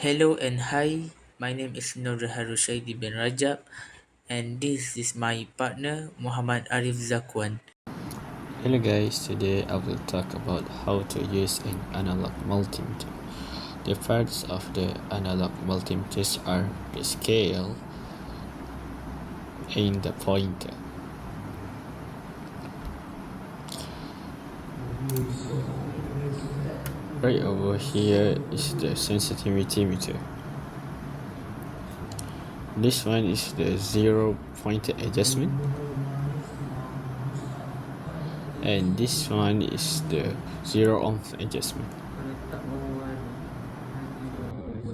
Hello and hi, my name is Nur Harushaidi bin Rajab, and this is my partner Muhammad Arif Zakwan. Hello guys, today I will talk about how to use an analog multimeter. The parts of the analog multimeters are the scale and the pointer. Right over here is the sensitivity meter. This one is the 0 point adjustment, and this one is the 0 ohm adjustment.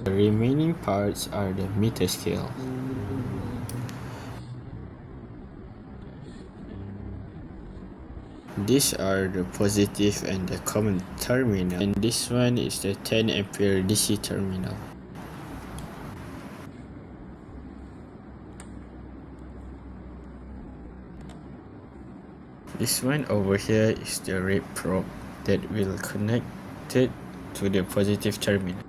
The remaining parts are the meter scale. These are the positive and the common terminal, and this one is the 10 ampere DC terminal. This one over here is the red probe that will connect it to the positive terminal.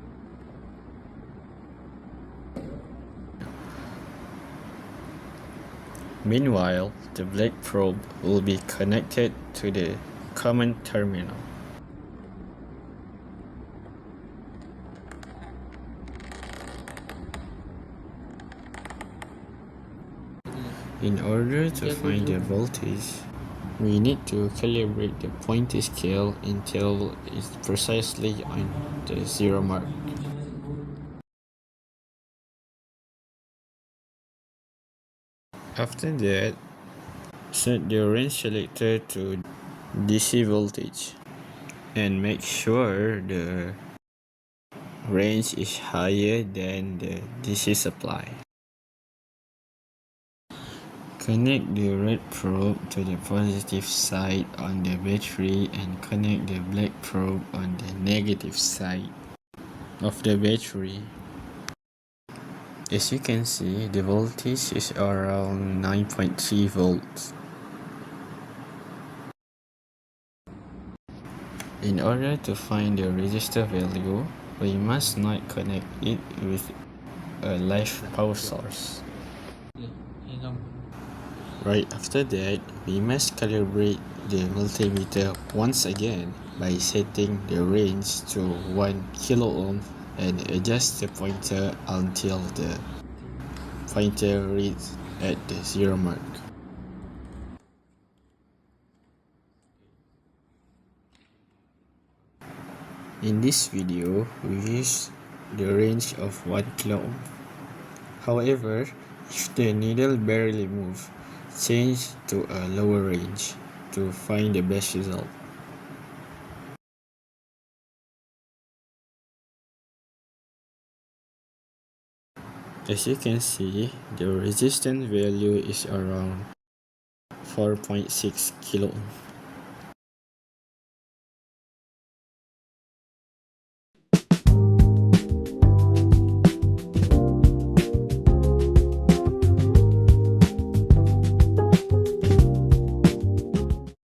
Meanwhile, the black probe will be connected to the common terminal. In order to find the voltage, we need to calibrate the pointer scale until it's precisely on the 0 mark. After that, set the range selector to DC voltage and make sure the range is higher than the DC supply. Connect the red probe to the positive side on the battery and connect the black probe on the negative side of the battery. As you can see, the voltage is around 9.3 volts. In order to find the resistor value, we must not connect it with a live power source. Right after that, we must calibrate the multimeter once again by setting the range to 1 kilo ohm and adjust the pointer until the pointer reads at the 0 mark. In this video, we use the range of 1 kilo ohm. However, if the needle barely moves, change to a lower range to find the best result. As you can see, the resistance value is around 4.6 kilo ohm.